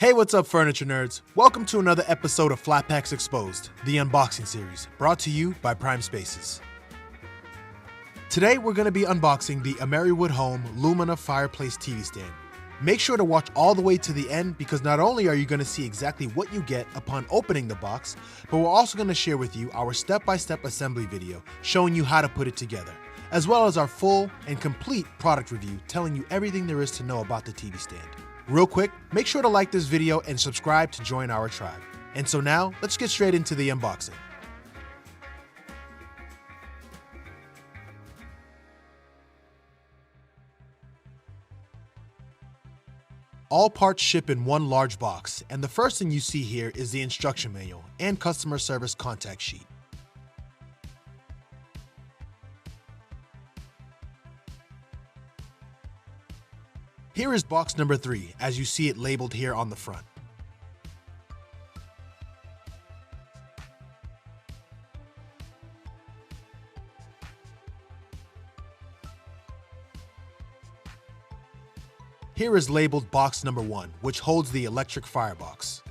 Hey, what's up, furniture nerds? Welcome to another episode of Flat Packs Exposed, the unboxing series, brought to you by Prime Spaces. Today, we're going to be unboxing the Ameriwood Home Lumina Fireplace TV stand. Make sure to watch all the way to the end because not only are you going to see exactly what you get upon opening the box, but we're also going to share with you our step-by-step assembly video showing you how to put it together, as well as our full and complete product review telling you everything there is to know about the TV stand. Real quick, make sure to like this video and subscribe to join our tribe. And so now, let's get straight into the unboxing. All parts ship in one large box, and the first thing you see here is the instruction manual and customer service contact sheet. Here is box number 3, as you see it labeled here on the front. Here is labeled box number 1, which holds the electric firebox.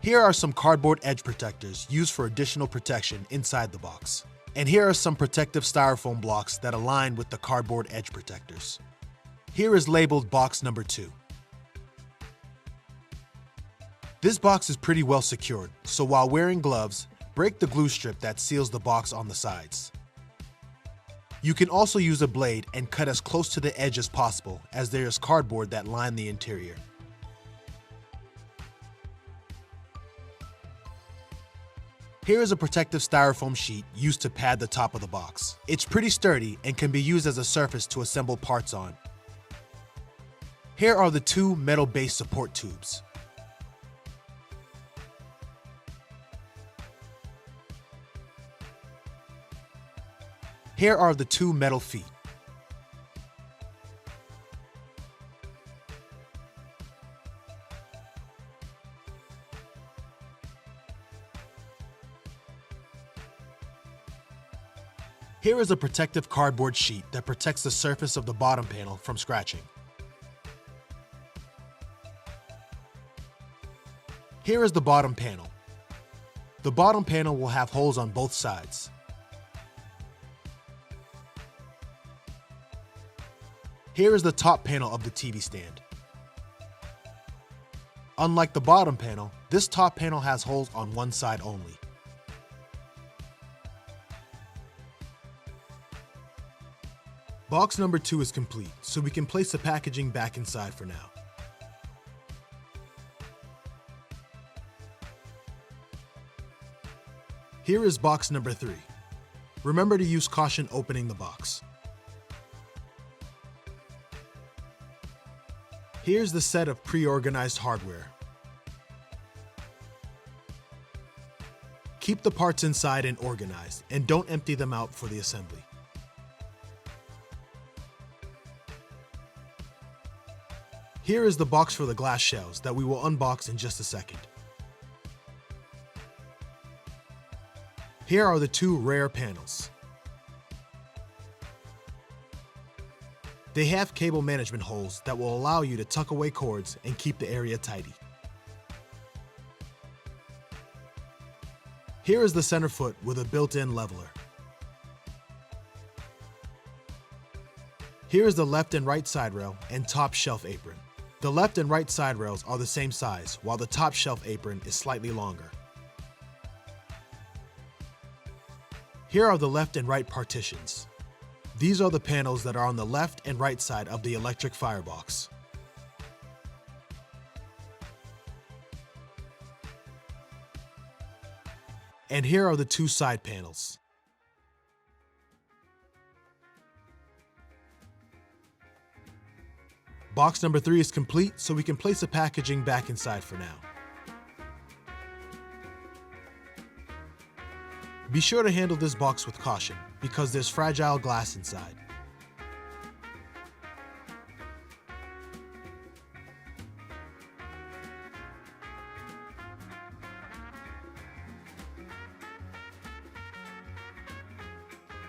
Here are some cardboard edge protectors used for additional protection inside the box. And here are some protective styrofoam blocks that align with the cardboard edge protectors. Here is labeled box number 2. This box is pretty well secured, so while wearing gloves, break the glue strip that seals the box on the sides. You can also use a blade and cut as close to the edge as possible, as there is cardboard that line the interior. Here is a protective styrofoam sheet used to pad the top of the box. It's pretty sturdy and can be used as a surface to assemble parts on. Here are the 2 metal-based support tubes. Here are the 2 metal feet. Here is a protective cardboard sheet that protects the surface of the bottom panel from scratching. Here is the bottom panel. The bottom panel will have holes on both sides. Here is the top panel of the TV stand. Unlike the bottom panel, this top panel has holes on one side only. Box number 2 is complete, so we can place the packaging back inside for now. Here is box number 3. Remember to use caution opening the box. Here's the set of pre-organized hardware. Keep the parts inside and organized, and don't empty them out for the assembly. Here is the box for the glass shells that we will unbox in just a second. Here are the 2 rear panels. They have cable management holes that will allow you to tuck away cords and keep the area tidy. Here is the center foot with a built-in leveler. Here is the left and right side rail and top shelf apron. The left and right side rails are the same size, while the top shelf apron is slightly longer. Here are the left and right partitions. These are the panels that are on the left and right side of the electric firebox. And here are the 2 side panels. Box number 3 is complete, so we can place the packaging back inside for now. Be sure to handle this box with caution, because there's fragile glass inside.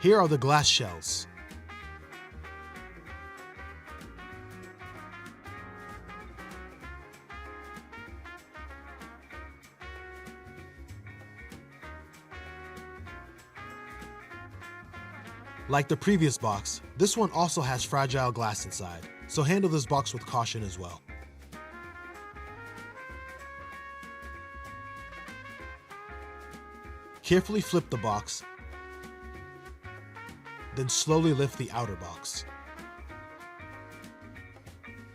Here are the glass shells. Like the previous box, this one also has fragile glass inside, so handle this box with caution as well. Carefully flip the box, then slowly lift the outer box.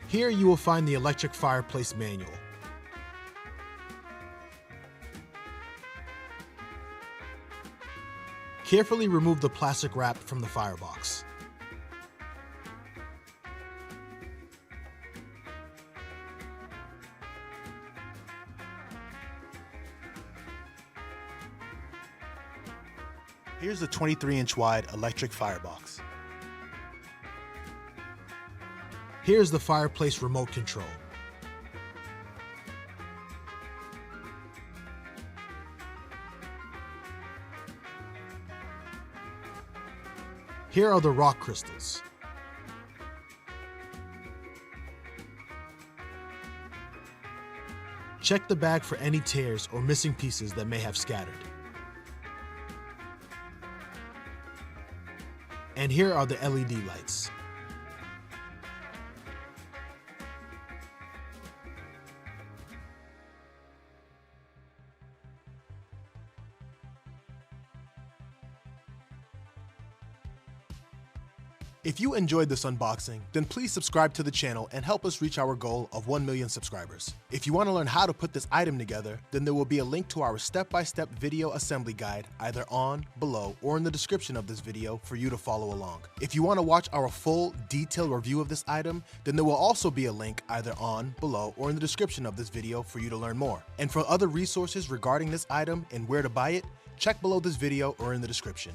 Here you will find the electric fireplace manual. Carefully remove the plastic wrap from the firebox. Here's the 23-inch wide electric firebox. Here's the fireplace remote control. Here are the rock crystals. Check the bag for any tears or missing pieces that may have scattered. And here are the LED lights. If you enjoyed this unboxing, then please subscribe to the channel and help us reach our goal of 1 million subscribers. If you want to learn how to put this item together, then there will be a link to our step-by-step video assembly guide either on, below, or in the description of this video for you to follow along. If you want to watch our full, detailed review of this item, then there will also be a link either on, below, or in the description of this video for you to learn more. And for other resources regarding this item and where to buy it, check below this video or in the description.